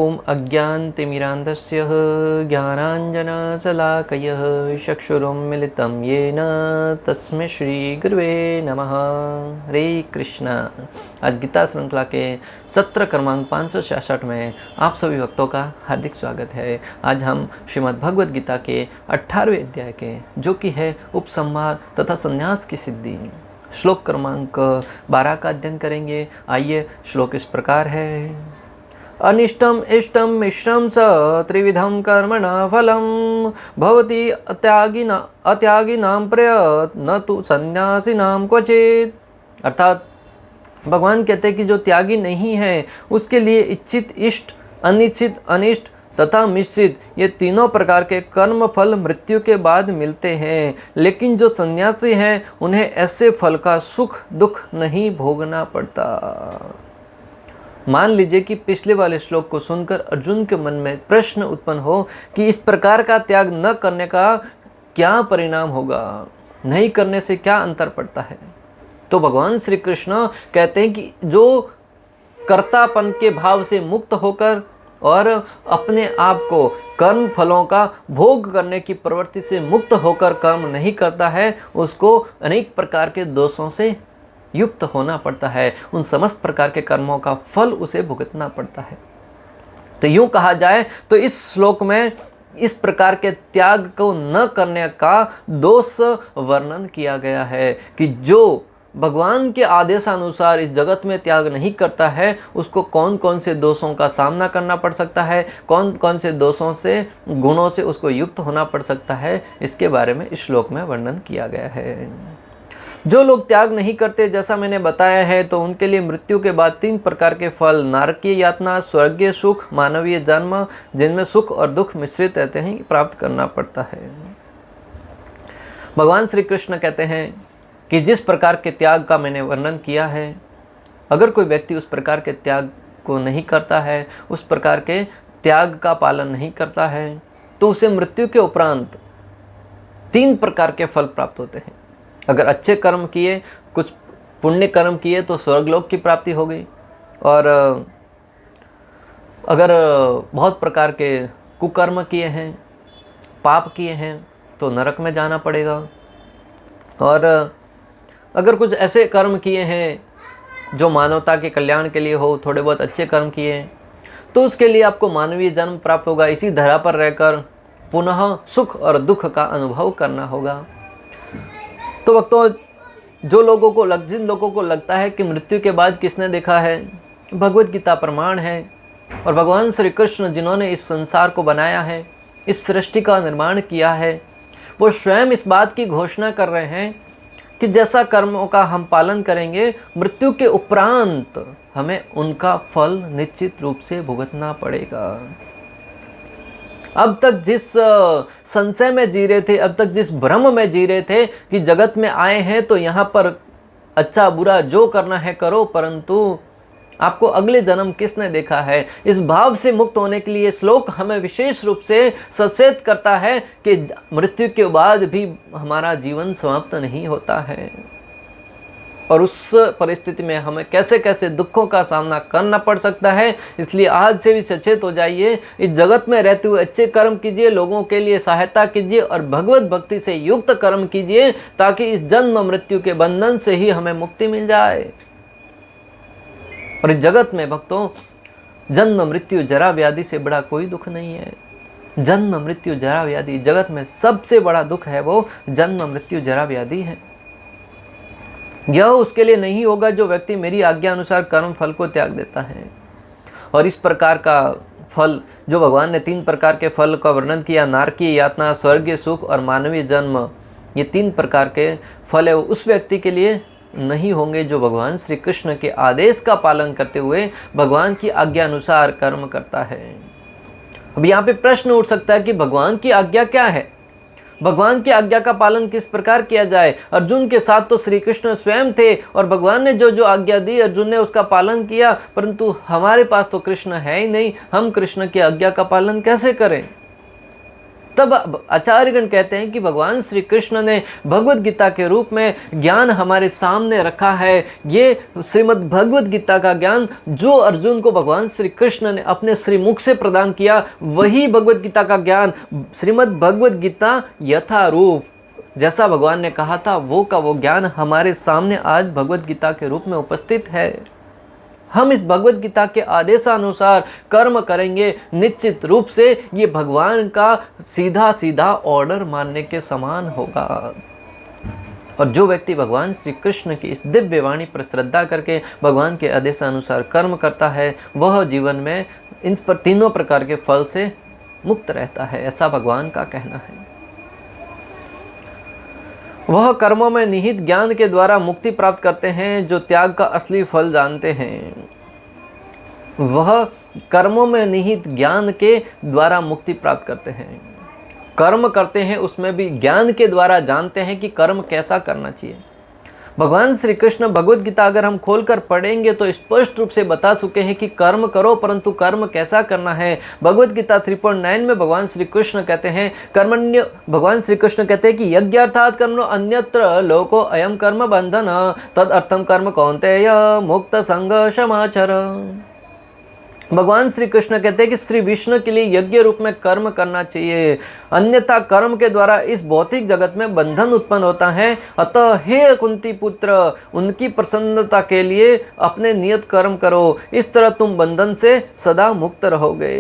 ओम अज्ञानतिमिरान्धस्य ज्ञानाञ्जनशलाकयः चक्षुरुन्मिलितं येन तस्मै श्रीगुरुवे नमः। हरे कृष्णा। आज गीता श्रृंखला के सत्र क्रमांक 566 में आप सभी भक्तों का हार्दिक स्वागत है। आज हम श्रीमद् भगवद गीता के 18वें अध्याय के जो कि है उपसंहार तथा संन्यास की सिद्धि, श्लोक क्रमांक 12 का अध्ययन करेंगे। आइए, श्लोक इस प्रकार है। अनिष्टम इष्टम मिश्रम स त्रिविधम कर्मण फलम भवति अत्यागिनां प्रयत्न तु सन्यासिनां क्वचित। अर्थात भगवान कहते हैं कि जो त्यागी नहीं है उसके लिए इच्छित इष्ट, अनिश्चित अनिष्ट तथा मिश्रित ये तीनों प्रकार के कर्म फल मृत्यु के बाद मिलते हैं, लेकिन जो सन्यासी हैं उन्हें ऐसे फल का सुख दुख नहीं भोगना पड़ता। मान लीजिए कि पिछले वाले श्लोक को सुनकर अर्जुन के मन में प्रश्न उत्पन्न हो कि इस प्रकार का त्याग न करने का क्या परिणाम होगा, नहीं करने से क्या अंतर पड़ता है। तो भगवान श्री कृष्ण कहते हैं कि जो कर्तापन के भाव से मुक्त होकर और अपने आप को कर्म फलों का भोग करने की प्रवृत्ति से मुक्त होकर कर्म नहीं करता है, उसको अनेक प्रकार के दोषों से युक्त होना पड़ता है। उन समस्त प्रकार के कर्मों का फल उसे भुगतना पड़ता है। तो यूं कहा जाए तो इस श्लोक में इस प्रकार के त्याग को न करने का दोष वर्णन किया गया है कि जो भगवान के आदेशानुसार इस जगत में त्याग नहीं करता है उसको कौन कौन से दोषों का सामना करना पड़ सकता है, कौन कौन से दोषों से गुणों से उसको युक्त होना पड़ सकता है, इसके बारे में इस श्लोक में वर्णन किया गया है। जो लोग त्याग नहीं करते, जैसा मैंने बताया है, तो उनके लिए मृत्यु के बाद 3 प्रकार के फल, नरकीय यातना, स्वर्गीय सुख, मानवीय जन्म, जिनमें सुख और दुख मिश्रित रहते हैं, प्राप्त करना पड़ता है। भगवान श्री कृष्ण कहते हैं कि जिस प्रकार के त्याग का मैंने वर्णन किया है, अगर कोई व्यक्ति उस प्रकार के त्याग को नहीं करता है, उस प्रकार के त्याग का पालन नहीं करता है, तो उसे मृत्यु के उपरांत 3 प्रकार के फल प्राप्त होते हैं। अगर अच्छे कर्म किए, कुछ पुण्य कर्म किए तो स्वर्गलोक की प्राप्ति हो गई, और अगर बहुत प्रकार के कुकर्म किए हैं, पाप किए हैं, तो नरक में जाना पड़ेगा। और अगर कुछ ऐसे कर्म किए हैं जो मानवता के कल्याण के लिए हो, थोड़े बहुत अच्छे कर्म किए हैं, तो उसके लिए आपको मानवीय जन्म प्राप्त होगा। इसी धरा पर रहकर पुनः सुख और दुख का अनुभव करना होगा। तो भक्तों, जिन लोगों को लगता है कि मृत्यु के बाद किसने देखा है, भगवद गीता प्रमाण है। और भगवान श्री कृष्ण जिन्होंने इस संसार को बनाया है, इस सृष्टि का निर्माण किया है, वो स्वयं इस बात की घोषणा कर रहे हैं कि जैसा कर्मों का हम पालन करेंगे, मृत्यु के उपरांत हमें उनका फल निश्चित रूप से भुगतना पड़ेगा। अब तक जिस संशय में जी रहे थे, अब तक जिस भ्रम में जी रहे थे कि जगत में आए हैं तो यहाँ पर अच्छा बुरा जो करना है करो, परंतु आपको अगले जन्म किसने देखा है, इस भाव से मुक्त होने के लिए श्लोक हमें विशेष रूप से सचेत करता है कि मृत्यु के बाद भी हमारा जीवन समाप्त नहीं होता है, और उस परिस्थिति में हमें कैसे कैसे दुखों का सामना करना पड़ सकता है। इसलिए आज से भी सचेत हो जाइए, इस जगत में रहते हुए अच्छे कर्म कीजिए, लोगों के लिए सहायता कीजिए और भगवत भक्ति से युक्त कर्म कीजिए, ताकि इस जन्म मृत्यु के बंधन से ही हमें मुक्ति मिल जाए। और इस जगत में भक्तों, जन्म मृत्यु जरा व्याधि से बड़ा कोई दुख नहीं है। जन्म मृत्यु जरा व्याधि, जगत में सबसे बड़ा दुख है वो जन्म मृत्यु जरा व्याधि है। यह उसके लिए नहीं होगा जो व्यक्ति मेरी आज्ञा अनुसार कर्म फल को त्याग देता है। और इस प्रकार का फल जो भगवान ने 3 प्रकार के फल का वर्णन किया, नरकीय यातना, स्वर्गीय सुख और मानवीय जन्म, ये 3 प्रकार के फल है वो उस व्यक्ति के लिए नहीं होंगे जो भगवान श्री कृष्ण के आदेश का पालन करते हुए भगवान की आज्ञा अनुसार कर्म करता है। अब यहाँ पे प्रश्न उठ सकता है कि भगवान की आज्ञा क्या है, भगवान की आज्ञा का पालन किस प्रकार किया जाए। अर्जुन के साथ तो श्री कृष्ण स्वयं थे और भगवान ने जो जो आज्ञा दी अर्जुन ने उसका पालन किया, परंतु हमारे पास तो कृष्ण है ही नहीं, हम कृष्ण की आज्ञा का पालन कैसे करें। तब आचार्यगण कहते हैं कि भगवान श्री कृष्ण ने भगवत गीता के रूप में ज्ञान हमारे सामने रखा है। ये श्रीमद् भगवत गीता का ज्ञान जो अर्जुन को भगवान श्री कृष्ण ने अपने श्रीमुख से प्रदान किया, वही भगवत गीता का ज्ञान श्रीमद् भगवत गीता यथारूप जैसा भगवान ने कहा था वो का वो ज्ञान हमारे सामने आज भगवत गीता के रूप में उपस्थित है। हम इस भगवत गीता के आदेशानुसार कर्म करेंगे, निश्चित रूप से ये भगवान का सीधा सीधा ऑर्डर मानने के समान होगा। और जो व्यक्ति भगवान श्री कृष्ण की इस दिव्य वाणी पर श्रद्धा करके भगवान के आदेशानुसार कर्म करता है, वह जीवन में इन पर तीनों प्रकार के फल से मुक्त रहता है, ऐसा भगवान का कहना है। वह कर्मों में निहित ज्ञान के द्वारा मुक्ति प्राप्त करते हैं जो त्याग का असली फल जानते हैं। वह कर्मों में निहित ज्ञान के द्वारा मुक्ति प्राप्त करते हैं। कर्म करते हैं उसमें भी ज्ञान के द्वारा जानते हैं कि कर्म कैसा करना चाहिए। भगवान श्री कृष्ण भगवत गीता अगर हम खोलकर पढ़ेंगे तो स्पष्ट रूप से बता चुके हैं कि कर्म करो, परंतु कर्म कैसा करना है। भगवत गीता 3.9 में भगवान श्री कृष्ण कहते हैं भगवान श्री कृष्ण कहते हैं कि यज्ञार्थात् कर्मणो अन्यत्र लोको अयम कर्म बंधन तद अर्थम कर्म कौन्तेय मुक्त संग समाचर। भगवान श्री कृष्ण कहते हैं कि श्री विष्णु के लिए यज्ञ रूप में कर्म करना चाहिए, अन्यथा कर्म के द्वारा इस भौतिक जगत में बंधन उत्पन्न होता है। अतः हे कुंती पुत्र, उनकी प्रसन्नता के लिए अपने नियत कर्म करो, इस तरह तुम बंधन से सदा मुक्त रहोगे।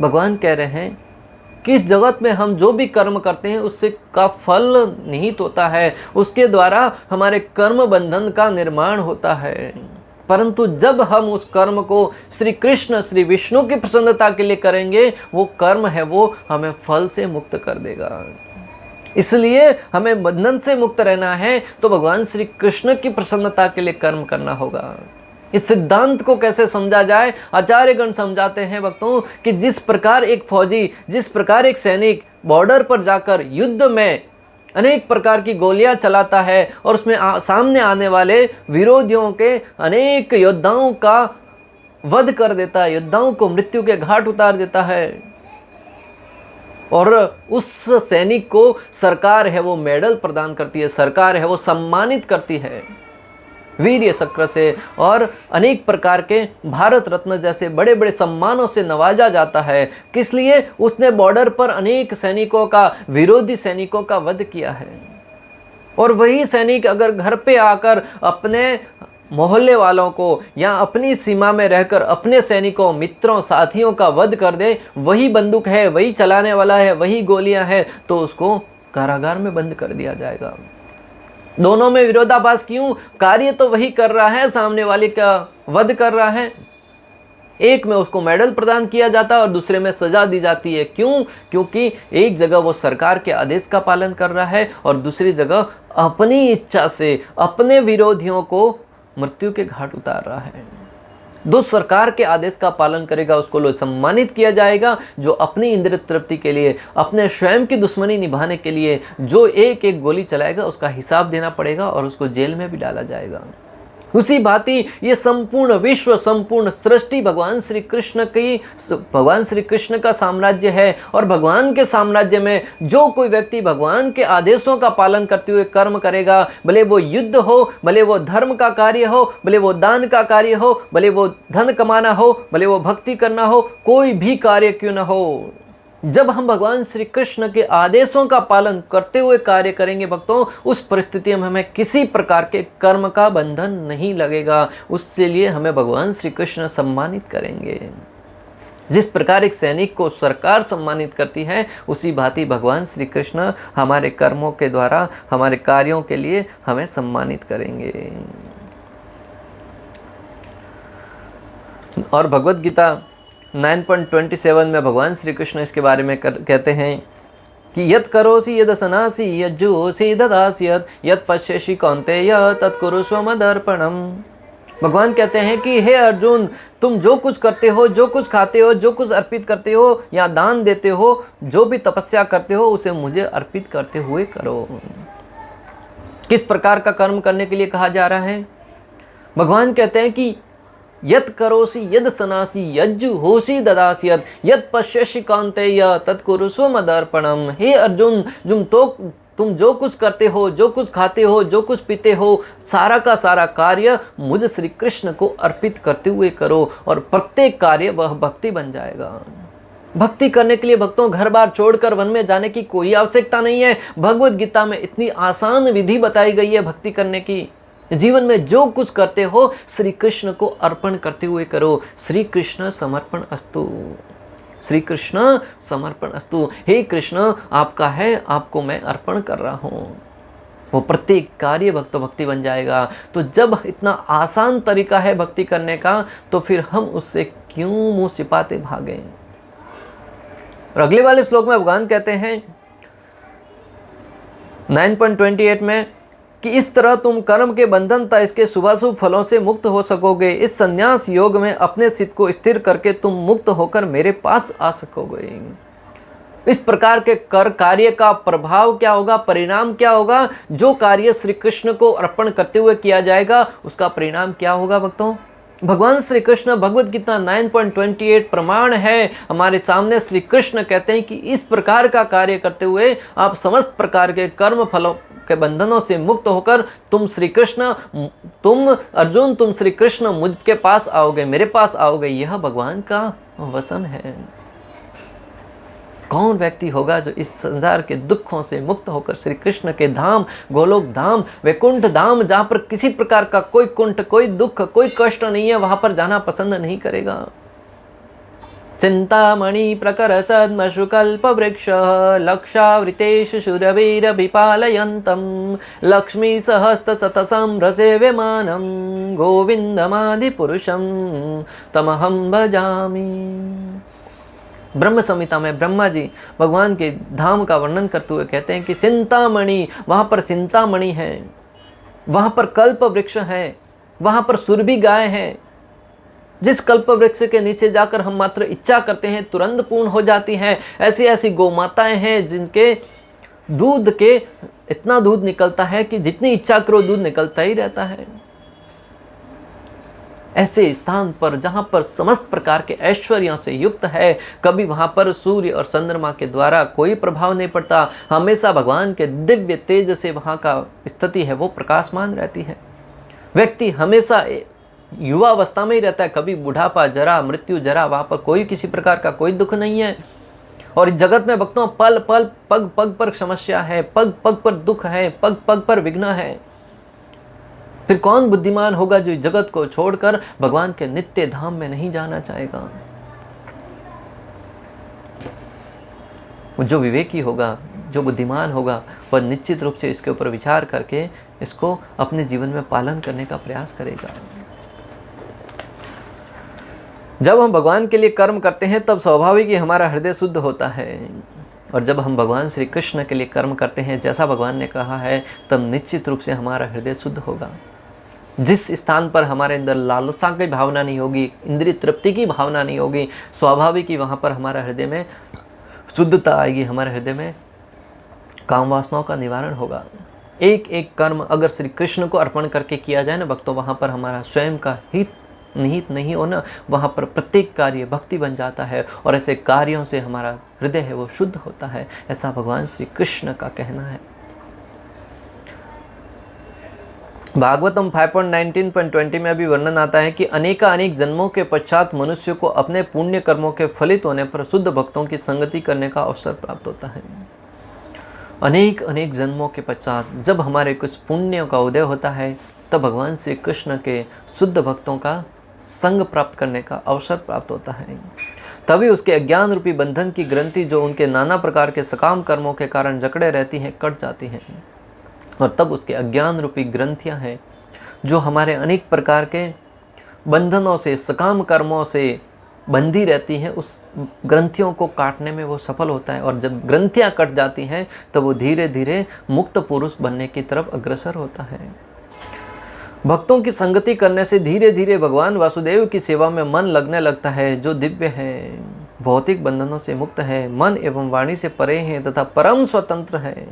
भगवान कह रहे हैं कि इस जगत में हम जो भी कर्म करते हैं उससे का फल निहित होता है, उसके द्वारा हमारे कर्म बंधन का निर्माण होता है। परंतु जब हम उस कर्म को श्री कृष्ण श्री विष्णु की प्रसन्नता के लिए करेंगे, वो कर्म है वो हमें फल से मुक्त कर देगा। इसलिए हमें बंधन से मुक्त रहना है तो भगवान श्री कृष्ण की प्रसन्नता के लिए कर्म करना होगा। इस सिद्धांत को कैसे समझा जाए, आचार्यगण समझाते हैं भक्तों कि जिस प्रकार एक फौजी, जिस प्रकार एक सैनिक बॉर्डर पर जाकर युद्ध में अनेक प्रकार की गोलियां चलाता है और उसमें सामने आने वाले विरोधियों के अनेक योद्धाओं का वध कर देता है, योद्धाओं को मृत्यु के घाट उतार देता है, और उस सैनिक को सरकार है वो मेडल प्रदान करती है, सरकार है वो सम्मानित करती है वीर्य चक्र से, और अनेक प्रकार के भारत रत्न जैसे बड़े बड़े सम्मानों से नवाजा जाता है। किस लिए? उसने बॉर्डर पर अनेक सैनिकों का, विरोधी सैनिकों का वध किया है। और वही सैनिक अगर घर पे आकर अपने मोहल्ले वालों को या अपनी सीमा में रहकर अपने सैनिकों, मित्रों, साथियों का वध कर दे, वही बंदूक है, वही चलाने वाला है, वही गोलियां हैं, तो उसको कारागार में बंद कर दिया जाएगा। दोनों में विरोधाभास क्यों? कार्य तो वही कर रहा है, सामने वाले का वध कर रहा है। एक में उसको मेडल प्रदान किया जाता है और दूसरे में सजा दी जाती है। क्यों? क्योंकि एक जगह वो सरकार के आदेश का पालन कर रहा है और दूसरी जगह अपनी इच्छा से अपने विरोधियों को मृत्यु के घाट उतार रहा है। जो सरकार के आदेश का पालन करेगा उसको सम्मानित किया जाएगा, जो अपनी इंद्रिय तृप्ति के लिए, अपने स्वयं की दुश्मनी निभाने के लिए जो एक एक गोली चलाएगा उसका हिसाब देना पड़ेगा और उसको जेल में भी डाला जाएगा। उसी भांति ये संपूर्ण विश्व, संपूर्ण सृष्टि भगवान श्री कृष्ण का साम्राज्य है। और भगवान के साम्राज्य में जो कोई व्यक्ति भगवान के आदेशों का पालन करते हुए कर्म करेगा, भले वो युद्ध हो, भले वो धर्म का कार्य हो, भले वो दान का कार्य हो, भले वो धन कमाना हो, भले वो भक्ति करना हो, कोई भी कार्य क्यों न हो, जब हम भगवान श्री कृष्ण के आदेशों का पालन करते हुए कार्य करेंगे भक्तों, उस परिस्थिति में हमें किसी प्रकार के कर्म का बंधन नहीं लगेगा। उसके लिए हमें भगवान श्री कृष्ण सम्मानित करेंगे। जिस प्रकार एक सैनिक को सरकार सम्मानित करती है, उसी भांति भगवान श्री कृष्ण हमारे कर्मों के द्वारा, हमारे कार्यों के लिए हमें सम्मानित करेंगे। और भगवत गीता 9.27 में भगवान श्री कृष्ण इसके बारे में कहते हैं कि यत् करोसि यद् सनासि यज्जुहोसि ददासि यत् पश्यसि कौन्तेय तत्कुरुष्व मदर्पणम्। भगवान कहते हैं कि हे अर्जुन, तुम जो कुछ करते हो, जो कुछ खाते हो, जो कुछ अर्पित करते हो या दान देते हो, जो भी तपस्या करते हो, उसे मुझे अर्पित करते हुए करो। किस प्रकार का कर्म करने के लिए कहा जा रहा है? भगवान कहते हैं कि यत् करोसि यद सनासि यज्जु होसि ददासि यत् पश्यसि कौन्तेय तत्कुरुष्व मदर्पणम। हे अर्जुन, तुम जो कुछ करते हो, जो कुछ खाते हो, जो कुछ पीते हो, सारा का सारा कार्य मुझ श्री कृष्ण को अर्पित करते हुए करो और प्रत्येक कार्य वह भक्ति बन जाएगा। भक्ति करने के लिए भक्तों घर बार छोड़कर वन में जाने की कोई आवश्यकता नहीं है। भगवत गीता में इतनी आसान विधि बताई गई है भक्ति करने की। जीवन में जो कुछ करते हो श्री कृष्ण को अर्पण करते हुए करो। श्री कृष्ण समर्पण अस्तु, श्री कृष्ण समर्पण अस्तु। हे कृष्ण, आपका है, आपको मैं अर्पण कर रहा हूं। वो प्रत्येक कार्य भक्ति बन जाएगा। तो जब इतना आसान तरीका है भक्ति करने का, तो फिर हम उससे क्यों मुंह छिपाते भागें। और अगले वाले श्लोक में भगवान कहते हैं 9.28 में कि इस तरह तुम कर्म के बंधन तथा इसके शुभाशुभ फलों से मुक्त हो सकोगे। इस संन्यास योग में अपने चित्त को स्थिर करके तुम मुक्त होकर मेरे पास आ सकोगे। इस प्रकार के कार्य का प्रभाव क्या होगा, परिणाम क्या होगा? जो कार्य श्री कृष्ण को अर्पण करते हुए किया जाएगा उसका परिणाम क्या होगा भक्तों? भगवान श्री कृष्ण भगवत गीता 9.28 प्रमाण है हमारे सामने। श्री कृष्ण कहते हैं कि इस प्रकार का कार्य करते हुए आप समस्त प्रकार के कर्म फलों के बंधनों से मुक्त होकर तुम अर्जुन, तुम श्री कृष्ण मुझ के पास आओगे, मेरे पास आओगे। यह भगवान का वचन है। कौन व्यक्ति होगा जो इस संसार के दुखों से मुक्त होकर श्री कृष्ण के धाम, गोलोक धाम, वैकुंठ धाम, जहां पर किसी प्रकार का कोई कुंठ, कोई दुख, कोई कष्ट नहीं है, वहां पर जाना पसंद नहीं करेगा? चिंतामणि प्रकर सद्मशुकल्प वृक्ष लक्षावृतेषु शूरवीरभिपालयन्तं लक्ष्मी सहस्त सतसं रसेव्यमानं गोविंदमादिपुरुषं तमहं भजामि। ब्रह्म संहिता में ब्रह्मा जी भगवान के धाम का वर्णन करते हुए कहते हैं कि चिंतामणि, वहां पर चिंतामणि है, वहां पर कल्प वृक्ष है, वहां पर सुरभि गाय है। जिस कल्प वृक्ष के नीचे जाकर हम मात्र इच्छा करते हैं तुरंत पूर्ण हो जाती हैं। ऐसी ऐसी गौ माताएं हैं जिनके दूध के इतना दूध निकलता है कि जितनी इच्छा करो दूध निकलता ही रहता है। ऐसे स्थान पर जहां पर समस्त प्रकार के ऐश्वर्यों से युक्त है, कभी वहां पर सूर्य और चंद्रमा के द्वारा कोई प्रभाव नहीं पड़ता। हमेशा भगवान के दिव्य तेज से वहां का स्थिति है वो प्रकाशमान रहती है। व्यक्ति हमेशा युवावस्था में ही रहता है, कभी बुढ़ापा, जरा, मृत्यु, जरा, वहां पर कोई किसी प्रकार का कोई दुख नहीं है। और इस जगत में भक्तों पल पल, पग पग पर समस्या है, पग पग पर दुख है, पग पग पर विघ्न है। फिर कौन बुद्धिमान होगा जो इस जगत को छोड़कर भगवान के नित्य धाम में नहीं जाना चाहेगा? जो विवेकी होगा, जो बुद्धिमान होगा, वह निश्चित रूप से इसके ऊपर विचार करके इसको अपने जीवन में पालन करने का प्रयास करेगा। जब हम भगवान के लिए कर्म करते हैं तब स्वाभाविक ही हमारा हृदय शुद्ध होता है। और जब हम भगवान श्री कृष्ण के लिए कर्म करते हैं जैसा भगवान ने कहा है, तब निश्चित रूप से हमारा हृदय शुद्ध होगा। जिस स्थान पर हमारे अंदर लालसा की भावना नहीं होगी, इंद्रिय तृप्ति की भावना नहीं होगी, स्वाभाविक ही वहाँ पर हमारा हृदय में शुद्धता आएगी, हमारे हृदय में काम वासनाओं का निवारण होगा। एक एक कर्म अगर श्री कृष्ण को अर्पण करके किया जाए ना भक्तों, वहाँ पर हमारा स्वयं का हित निहित नहीं होना, वहाँ पर प्रत्येक कार्य भक्ति बन जाता है और ऐसे कार्यों से हमारा हृदय है वो शुद्ध होता है। ऐसा भगवान श्री कृष्ण का कहना है। भागवतम 5.19.20 में अभी वर्णन आता है कि अनेक जन्मों के पश्चात मनुष्य को अपने पुण्य कर्मों के फलित होने पर शुद्ध भक्तों की संगति करने का अवसर प्राप्त होता है। अनेक जन्मों के पश्चात जब हमारे कुछ पुण्यों का उदय होता है, तब भगवान श्री कृष्ण के शुद्ध भक्तों का संग प्राप्त करने का अवसर प्राप्त होता है। तभी उसके अज्ञान रूपी बंधन की ग्रंथि जो उनके नाना प्रकार के सकाम कर्मों के कारण जकड़े रहती हैं, कट जाती हैं। और तब उसके अज्ञान रूपी ग्रंथियां हैं जो हमारे अनेक प्रकार के बंधनों से, सकाम कर्मों से बंधी रहती हैं, उस ग्रंथियों को काटने में वो सफल होता है। और जब ग्रंथियां कट जाती हैं तो वो धीरे धीरे मुक्त पुरुष बनने की तरफ अग्रसर होता है। भक्तों की संगति करने से धीरे धीरे भगवान वासुदेव की सेवा में मन लगने लगता है, जो दिव्य है, भौतिक बंधनों से मुक्त है, मन एवं वाणी से परे हैं तथा परम स्वतंत्र है।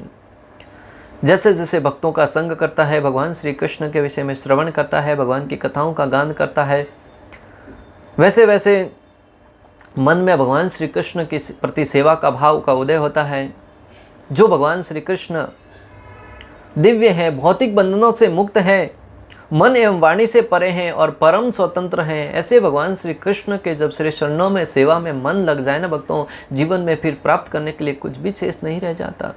जैसे जैसे भक्तों का संग करता है, भगवान श्री कृष्ण के विषय में श्रवण करता है, भगवान की कथाओं का गान करता है, वैसे वैसे मन में भगवान श्री कृष्ण के प्रति सेवा का भाव का उदय होता है। जो भगवान श्री कृष्ण दिव्य है, भौतिक बंधनों से मुक्त है, मन एवं वाणी से परे हैं और परम स्वतंत्र हैं, ऐसे भगवान श्री कृष्ण के जब श्री चरणों में सेवा में मन लग जाए ना भक्तों, जीवन में फिर प्राप्त करने के लिए कुछ भी शेष नहीं रह जाता।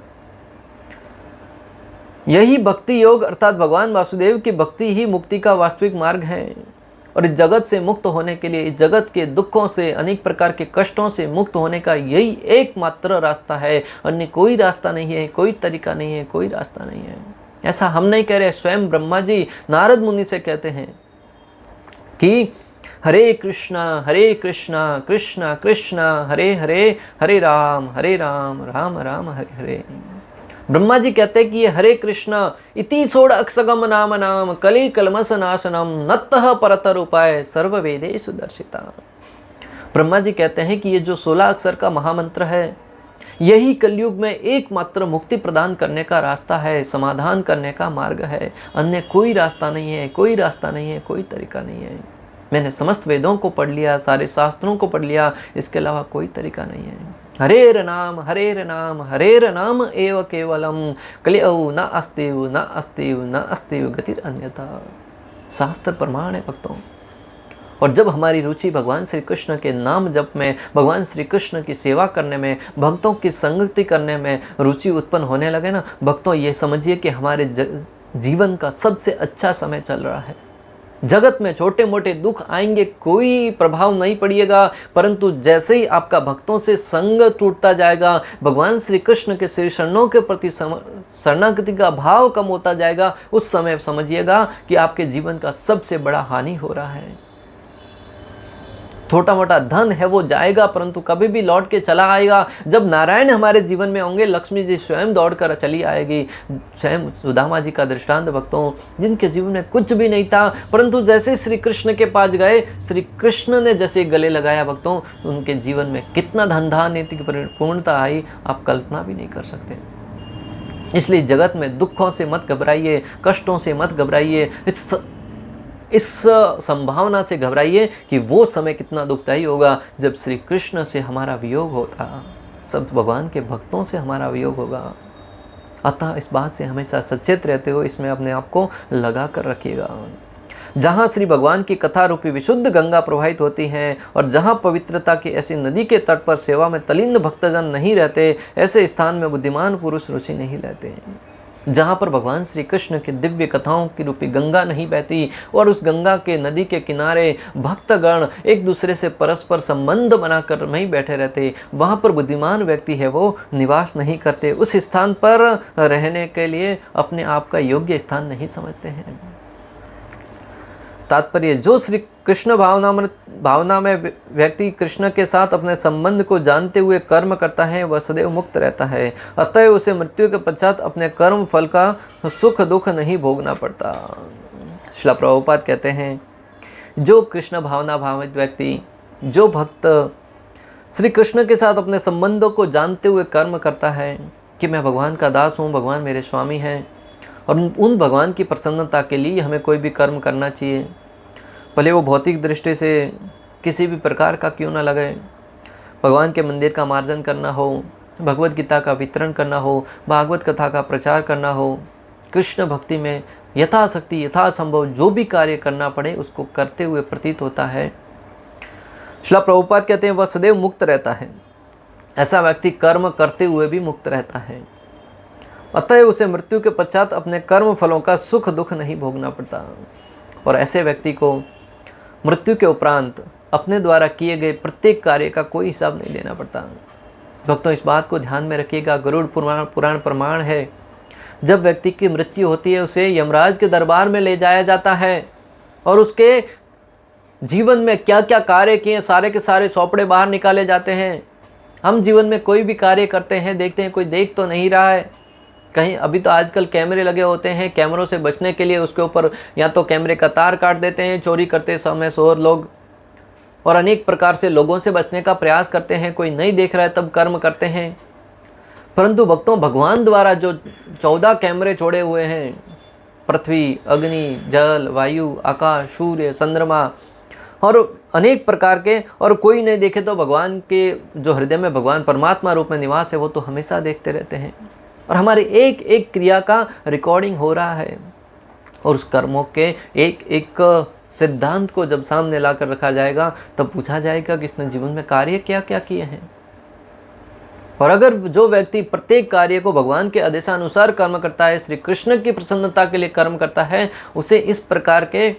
यही भक्ति योग अर्थात भगवान वासुदेव की भक्ति ही मुक्ति का वास्तविक मार्ग है। और इस जगत से मुक्त होने के लिए, इस जगत के दुखों से, अनेक प्रकार के कष्टों से मुक्त होने का यही एकमात्र रास्ता है। अन्य कोई रास्ता नहीं है, कोई तरीका नहीं है, कोई रास्ता नहीं है। ऐसा हम नहीं कह रहे, स्वयं ब्रह्मा जी नारद मुनि से कहते हैं कि हरे कृष्णा कृष्णा कृष्णा हरे हरे, हरे राम राम राम हरे हरे। ब्रह्मा जी कहते हैं कि ये हरे कृष्णा इति सोड़ अक्षगम नाम नाम कली कलमस नाशनम नत्तः परतर उपाय सर्व वेदे सुदर्शिता। ब्रह्मा जी कहते हैं कि ये जो 16 अक्षर का महामंत्र है, यही कलयुग में एकमात्र मुक्ति प्रदान करने का रास्ता है, समाधान करने का मार्ग है। अन्य कोई रास्ता नहीं है, कोई रास्ता नहीं है, कोई तरीका नहीं है। मैंने समस्त वेदों को पढ़ लिया, सारे शास्त्रों को पढ़ लिया, इसके अलावा कोई तरीका नहीं है। हरेर नाम एव केवलम कलियौ न अस्तिव गतिर अन्यथा। शास्त्र प्रमाण है भक्तों। और जब हमारी रुचि भगवान श्री कृष्ण के नाम जप में, भगवान श्री कृष्ण की सेवा करने में, भक्तों की संगति करने में रुचि उत्पन्न होने लगे ना भक्तों, ये समझिए कि हमारे जीवन का सबसे अच्छा समय चल रहा है। जगत में छोटे मोटे दुख आएंगे, कोई प्रभाव नहीं पड़ेगा, परंतु जैसे ही आपका भक्तों से संग टूटता जाएगा, भगवान श्री कृष्ण के श्री चरणों के प्रति शरणागति का भाव कम होता जाएगा, उस समय समझिएगा कि आपके जीवन का सबसे बड़ा हानि हो रहा है। छोटा मोटा धन है वो जाएगा, परंतु कभी भी लौट के चला आएगा। जब नारायण हमारे जीवन में होंगे, लक्ष्मी जी स्वयं दौड़कर चली आएगी। स्वयं सुदामा जी का दृष्टांत भक्तों, जिनके जीवन में कुछ भी नहीं था, परंतु जैसे श्री कृष्ण के पास गए, श्री कृष्ण ने जैसे गले लगाया भक्तों, तो उनके जीवन में कितना धन धान्य की पूर्णता आई, आप कल्पना भी नहीं कर सकते। इसलिए जगत में दुखों से मत घबराइए, कष्टों से मत घबराइए, इस संभावना से घबराइए कि वो समय कितना दुखदायी होगा जब श्री कृष्ण से हमारा वियोग होता, सब भगवान के भक्तों से हमारा वियोग होगा। अतः इस बात से हमेशा सचेत रहते हो, इसमें अपने आप को लगा कर रखिएगा। जहाँ श्री भगवान की कथा रूपी विशुद्ध गंगा प्रवाहित होती है और जहाँ पवित्रता की ऐसी नदी के तट पर सेवा में तल्लीन भक्तजन नहीं रहते, ऐसे स्थान में बुद्धिमान पुरुष रुचि नहीं लेते। जहाँ पर भगवान श्री कृष्ण की दिव्य कथाओं की रूपी गंगा नहीं बहती और उस गंगा के नदी के किनारे भक्तगण एक दूसरे से परस्पर संबंध बनाकर नहीं बैठे रहते, वहाँ पर बुद्धिमान व्यक्ति है वो निवास नहीं करते, उस स्थान पर रहने के लिए अपने आप का योग्य स्थान नहीं समझते हैं। तात्पर्य, जो श्री कृष्ण भावना में व्यक्ति कृष्ण के साथ अपने संबंध को जानते हुए कर्म करता है, वह सदैव मुक्त रहता है। अतः उसे मृत्यु के पश्चात अपने कर्म फल का सुख दुख नहीं भोगना पड़ता। श्रील प्रभुपाद कहते हैं, जो कृष्ण भावना भावित व्यक्ति, जो भक्त श्री कृष्ण के साथ अपने संबंधों को जानते हुए कर्म करता है कि मैं भगवान का दास हूँ, भगवान मेरे स्वामी हैं, और उन भगवान की प्रसन्नता के लिए हमें कोई भी कर्म करना चाहिए, भले वो भौतिक दृष्टि से किसी भी प्रकार का क्यों ना लगे। भगवान के मंदिर का मार्जन करना हो, भगवत गीता का वितरण करना हो, भागवत कथा का प्रचार करना हो, कृष्ण भक्ति में यथाशक्ति यथासंभव जो भी कार्य करना पड़े उसको करते हुए प्रतीत होता है। श्रील प्रभुपाद कहते हैं, वह सदैव मुक्त रहता है। ऐसा व्यक्ति कर्म करते हुए भी मुक्त रहता है। अतः उसे मृत्यु के पश्चात अपने कर्म फलों का सुख दुख नहीं भोगना पड़ता। और ऐसे व्यक्ति को मृत्यु के उपरांत अपने द्वारा किए गए प्रत्येक कार्य का कोई हिसाब नहीं देना पड़ता। भक्तों, इस बात को ध्यान में रखिएगा, गरुड़ पुराण प्रमाण है। जब व्यक्ति की मृत्यु होती है, उसे यमराज के दरबार में ले जाया जाता है और उसके जीवन में क्या क्या कार्य किए सारे के सारे सौपड़े बाहर निकाले जाते हैं। हम जीवन में कोई भी कार्य करते हैं, देखते हैं कोई देख तो नहीं रहा है कहीं। अभी तो आजकल कैमरे लगे होते हैं, कैमरों से बचने के लिए उसके ऊपर या तो कैमरे का तार काट देते हैं चोरी करते समय शोर लोग, और अनेक प्रकार से लोगों से बचने का प्रयास करते हैं। कोई नहीं देख रहा है तब कर्म करते हैं। परंतु भक्तों, भगवान द्वारा जो 14 कैमरे छोड़े हुए हैं, पृथ्वी, अग्नि, जल, वायु, आकाश, सूर्य, चंद्रमा और अनेक प्रकार के, और कोई नहीं देखे तो भगवान के जो हृदय में भगवान परमात्मा रूप में निवास है वो तो हमेशा देखते रहते हैं। और हमारे एक एक क्रिया का रिकॉर्डिंग हो रहा है, और उस कर्मों के एक एक सिद्धांत को जब सामने लाकर रखा जाएगा तब पूछा जाएगा कि इसने जीवन में कार्य क्या क्या किए हैं। और अगर जो व्यक्ति प्रत्येक कार्य को भगवान के आदेशानुसार कर्म करता है, श्री कृष्ण की प्रसन्नता के लिए कर्म करता है, उसे इस प्रकार के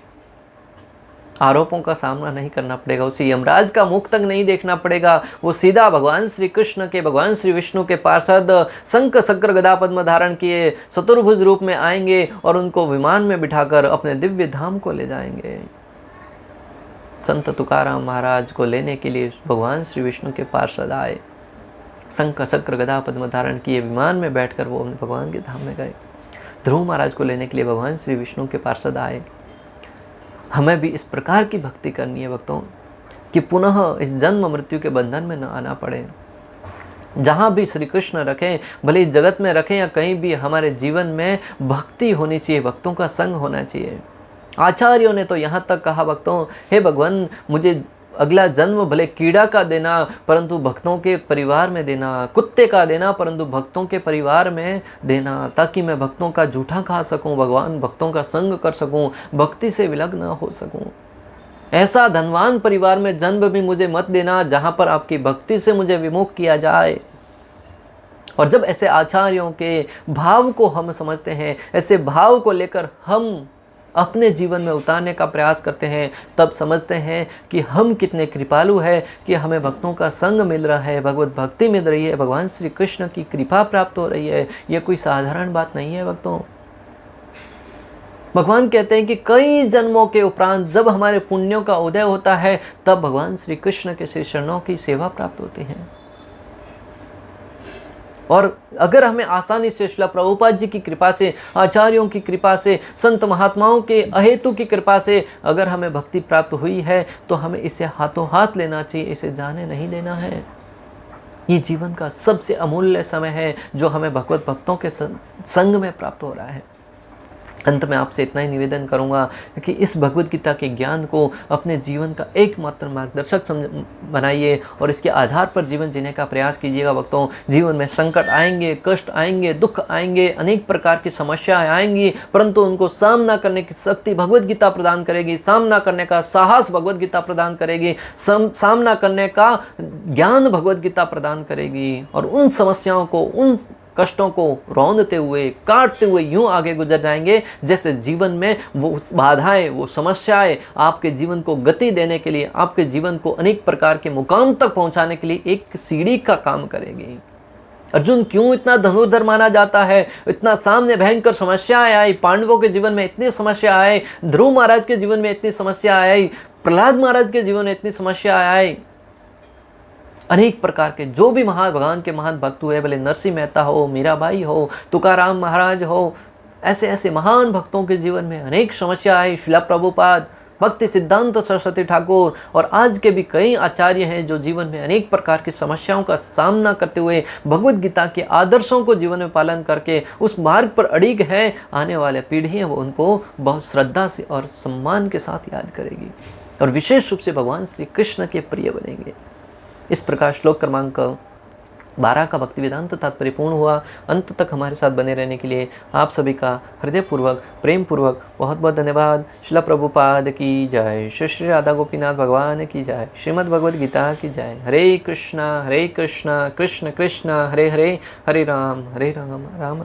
आरोपों का सामना नहीं करना पड़ेगा, उसे यमराज का मुख तक नहीं देखना पड़ेगा। वो सीधा भगवान श्री कृष्ण के, भगवान श्री विष्णु के पार्षद शंख चक्र गदा पद्म धारण किए चतुर्भुज रूप में आएंगे और उनको विमान में बिठाकर अपने दिव्य धाम को ले जाएंगे। संत तुकाराम महाराज को लेने के लिए भगवान श्री विष्णु के पार्षद आए, शंख चक्र गदा पद्म धारण किए विमान में बैठकर वो भगवान के धाम में गए। ध्रुव महाराज को लेने के लिए भगवान श्री विष्णु के पार्षद आए। हमें भी इस प्रकार की भक्ति करनी है भक्तों, कि पुनः इस जन्म मृत्यु के बंधन में न आना पड़े। जहाँ भी श्री कृष्ण रखें, भले इस जगत में रखें या कहीं भी, हमारे जीवन में भक्ति होनी चाहिए, भक्तों का संग होना चाहिए। आचार्यों ने तो यहाँ तक कहा भक्तों, हे भगवान मुझे अगला जन्म भले कीड़ा का देना परंतु भक्तों के परिवार में देना, कुत्ते का देना परंतु भक्तों के परिवार में देना, ताकि मैं भक्तों का जूठा खा सकूं, भगवान भक्तों का संग कर सकूं, भक्ति से विलग न हो सकूं। ऐसा धनवान परिवार में जन्म भी मुझे मत देना जहां पर आपकी भक्ति से मुझे विमुख किया जाए। और जब ऐसे आचार्यों के भाव को हम समझते हैं, ऐसे भाव को लेकर हम अपने जीवन में उतारने का प्रयास करते हैं, तब समझते हैं कि हम कितने कृपालु हैं कि हमें भक्तों का संग मिल रहा है, भगवत भक्ति मिल रही है, भगवान श्री कृष्ण की कृपा प्राप्त हो रही है। यह कोई साधारण बात नहीं है भक्तों। भगवान कहते हैं कि कई जन्मों के उपरांत जब हमारे पुण्यों का उदय होता है तब भगवान श्री कृष्ण के श्री चरणों की सेवा प्राप्त होती है। और अगर हमें आसानी से श्रील प्रभुपाद जी की कृपा से, आचार्यों की कृपा से, संत महात्माओं के अहेतु की कृपा से अगर हमें भक्ति प्राप्त हुई है तो हमें इसे हाथों हाथ लेना चाहिए, इसे जाने नहीं देना है। ये जीवन का सबसे अमूल्य समय है जो हमें भगवत भक्तों के संग में प्राप्त हो रहा है। अंत में आपसे इतना ही निवेदन करूंगा कि इस भगवद गीता के ज्ञान को अपने जीवन का एकमात्र मार्गदर्शक बनाइए और इसके आधार पर जीवन जीने का प्रयास कीजिएगा भक्तों। जीवन में संकट आएंगे, कष्ट आएंगे, दुख आएंगे, अनेक प्रकार की समस्याएं आएंगी, परंतु उनको सामना करने की शक्ति भगवद गीता प्रदान करेगी, सामना करने का साहस भगवद गीता प्रदान करेगी, सामना करने का ज्ञान भगवद गीता प्रदान करेगी। और उन समस्याओं को, उन कष्टों को रौंदते हुए, काटते हुए यूं आगे गुजर जाएंगे जैसे जीवन में वो बाधाएं, वो समस्याएं आपके जीवन को गति देने के लिए, आपके जीवन को अनेक प्रकार के मुकाम तक पहुंचाने के लिए एक सीढ़ी का काम करेगी। अर्जुन क्यों इतना धनुर्धर माना जाता है? इतना सामने भयंकर समस्याएं आई, पांडवों के जीवन में इतनी समस्या आई, ध्रुव महाराज के जीवन में इतनी समस्या आई, प्रहलाद महाराज के जीवन में इतनी समस्या आई। अनेक प्रकार के जो भी भगवान के महान भक्त हुए, भले नरसिंह मेहता हो, मीराबाई हो, तुकाराम महाराज हो, ऐसे ऐसे महान भक्तों के जीवन में अनेक समस्या आई। श्रील प्रभुपाद, भक्ति सिद्धांत सरस्वती ठाकुर और आज के भी कई आचार्य हैं जो जीवन में अनेक प्रकार की समस्याओं का सामना करते हुए भगवद गीता के आदर्शों को जीवन में पालन करके उस मार्ग पर अड़िग है। आने वाले पीढ़ियाँ वो उनको बहुत श्रद्धा से और सम्मान के साथ याद करेगी और विशेष रूप से भगवान श्री कृष्ण के प्रिय बनेंगे। इस प्रकार श्लोक क्रमांक 12 का भक्ति वेदांत तात्पर्य पूर्ण हुआ। अंत तक हमारे साथ बने रहने के लिए आप सभी का हृदयपूर्वक, प्रेम पूर्वक बहुत बहुत धन्यवाद। श्रील प्रभुपाद की जय, श्री श्री राधा गोपीनाथ भगवान की जय, श्रीमद् भगवद गीता की जय। हरे कृष्णा कृष्ण कृष्ण हरे हरे, हरे राम राम राम।